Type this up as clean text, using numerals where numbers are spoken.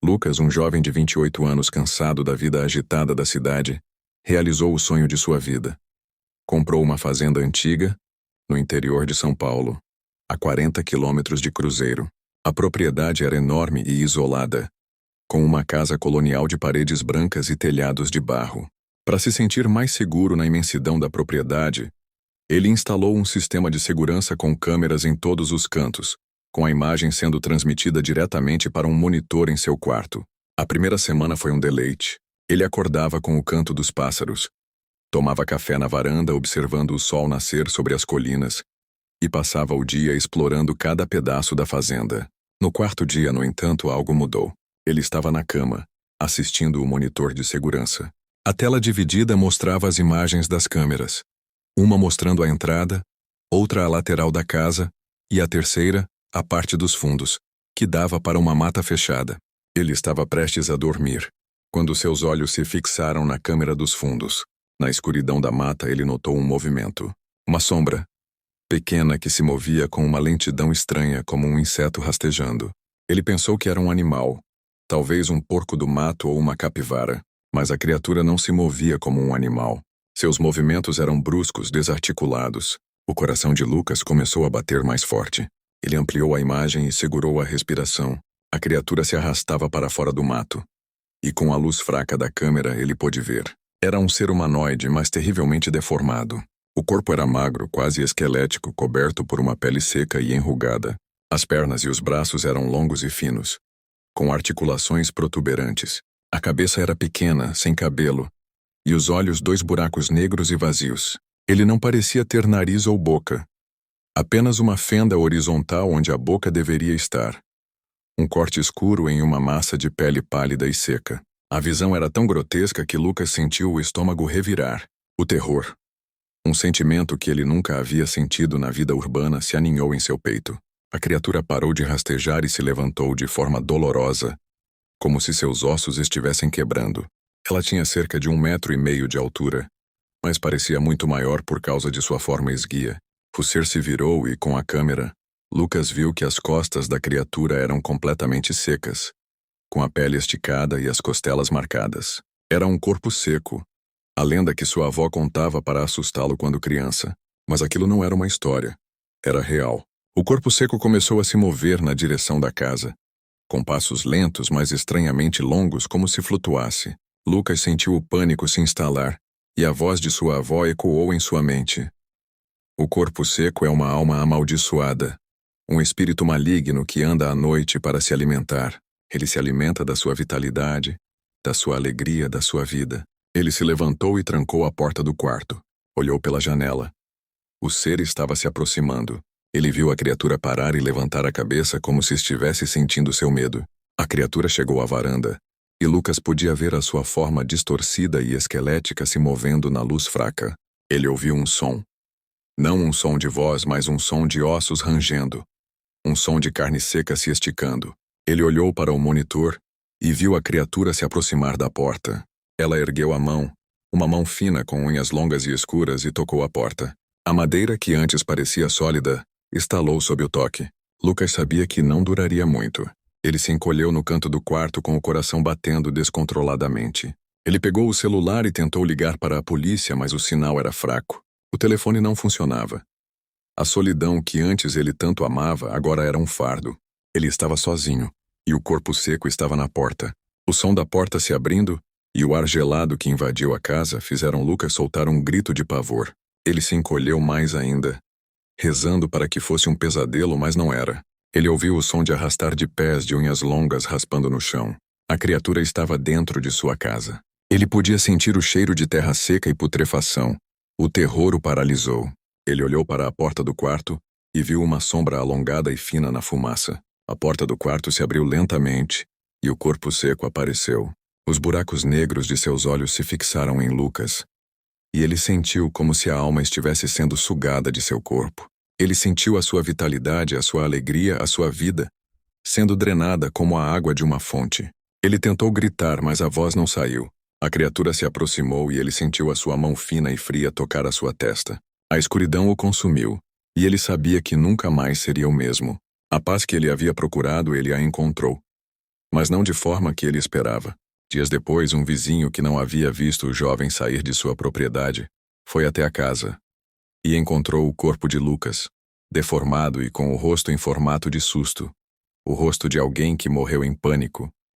Lucas, um jovem de 28 anos cansado da vida agitada da cidade, realizou o sonho de sua vida. Comprou uma fazenda antiga, no interior de São Paulo, a 40 quilômetros de Cruzeiro. A propriedade era enorme e isolada, com uma casa colonial de paredes brancas e telhados de barro. Para se sentir mais seguro na imensidão da propriedade, ele instalou um sistema de segurança com câmeras em todos os cantos, com a imagem sendo transmitida diretamente para um monitor em seu quarto. A primeira semana foi um deleite. Ele acordava com o canto dos pássaros, tomava café na varanda observando o sol nascer sobre as colinas e passava o dia explorando cada pedaço da fazenda. No quarto dia, no entanto, algo mudou. Ele estava na cama, assistindo o monitor de segurança. A tela dividida mostrava as imagens das câmeras, uma mostrando a entrada, outra a lateral da casa e a terceira, a parte dos fundos, que dava para uma mata fechada. Ele estava prestes a dormir, quando seus olhos se fixaram na câmera dos fundos. Na escuridão da mata, ele notou um movimento. Uma sombra, pequena que se movia com uma lentidão estranha como um inseto rastejando. Ele pensou que era um animal, talvez um porco do mato ou uma capivara, mas a criatura não se movia como um animal. Seus movimentos eram bruscos, desarticulados. O coração de Lucas começou a bater mais forte. Ele ampliou a imagem e segurou a respiração. A criatura se arrastava para fora do mato. E com a luz fraca da câmera ele pôde ver. Era um ser humanoide, mas terrivelmente deformado. O corpo era magro, quase esquelético, coberto por uma pele seca e enrugada. As pernas e os braços eram longos e finos, com articulações protuberantes. A cabeça era pequena, sem cabelo, e os olhos 2 buracos negros e vazios. Ele não parecia ter nariz ou boca. Apenas uma fenda horizontal onde a boca deveria estar. Um corte escuro em uma massa de pele pálida e seca. A visão era tão grotesca que Lucas sentiu o estômago revirar. O terror, um sentimento que ele nunca havia sentido na vida urbana, se aninhou em seu peito. A criatura parou de rastejar e se levantou de forma dolorosa, como se seus ossos estivessem quebrando. Ela tinha cerca de 1,5 metros de altura, mas parecia muito maior por causa de sua forma esguia. O ser se virou e, com a câmera, Lucas viu que as costas da criatura eram completamente secas, com a pele esticada e as costelas marcadas. Era um corpo seco, a lenda que sua avó contava para assustá-lo quando criança. Mas aquilo não era uma história. Era real. O corpo seco começou a se mover na direção da casa, com passos lentos, mas estranhamente longos, como se flutuasse. Lucas sentiu o pânico se instalar, e a voz de sua avó ecoou em sua mente. O corpo seco é uma alma amaldiçoada, um espírito maligno que anda à noite para se alimentar. Ele se alimenta da sua vitalidade, da sua alegria, da sua vida. Ele se levantou e trancou a porta do quarto. Olhou pela janela. O ser estava se aproximando. Ele viu a criatura parar e levantar a cabeça como se estivesse sentindo seu medo. A criatura chegou à varanda, e Lucas podia ver a sua forma distorcida e esquelética se movendo na luz fraca. Ele ouviu um som. Não um som de voz, mas um som de ossos rangendo. Um som de carne seca se esticando. Ele olhou para o monitor e viu a criatura se aproximar da porta. Ela ergueu a mão, uma mão fina com unhas longas e escuras, e tocou a porta. A madeira, que antes parecia sólida, estalou sob o toque. Lucas sabia que não duraria muito. Ele se encolheu no canto do quarto com o coração batendo descontroladamente. Ele pegou o celular e tentou ligar para a polícia, mas o sinal era fraco. O telefone não funcionava. A solidão que antes ele tanto amava agora era um fardo. Ele estava sozinho, e o corpo seco estava na porta. O som da porta se abrindo e o ar gelado que invadiu a casa fizeram Lucas soltar um grito de pavor. Ele se encolheu mais ainda, rezando para que fosse um pesadelo, mas não era. Ele ouviu o som de arrastar de pés de unhas longas raspando no chão. A criatura estava dentro de sua casa. Ele podia sentir o cheiro de terra seca e putrefação. O terror o paralisou. Ele olhou para a porta do quarto e viu uma sombra alongada e fina na fumaça. A porta do quarto se abriu lentamente e o corpo seco apareceu. Os buracos negros de seus olhos se fixaram em Lucas, e ele sentiu como se a alma estivesse sendo sugada de seu corpo. Ele sentiu a sua vitalidade, a sua alegria, a sua vida, sendo drenada como a água de uma fonte. Ele tentou gritar, mas a voz não saiu. A criatura se aproximou e ele sentiu a sua mão fina e fria tocar a sua testa. A escuridão o consumiu, e ele sabia que nunca mais seria o mesmo. A paz que ele havia procurado, ele a encontrou. mas não de forma que ele esperava. Dias depois, um vizinho que não havia visto o jovem sair de sua propriedade foi até a casa e encontrou o corpo de Lucas, deformado e com o rosto em formato de susto, o rosto de alguém que morreu em pânico,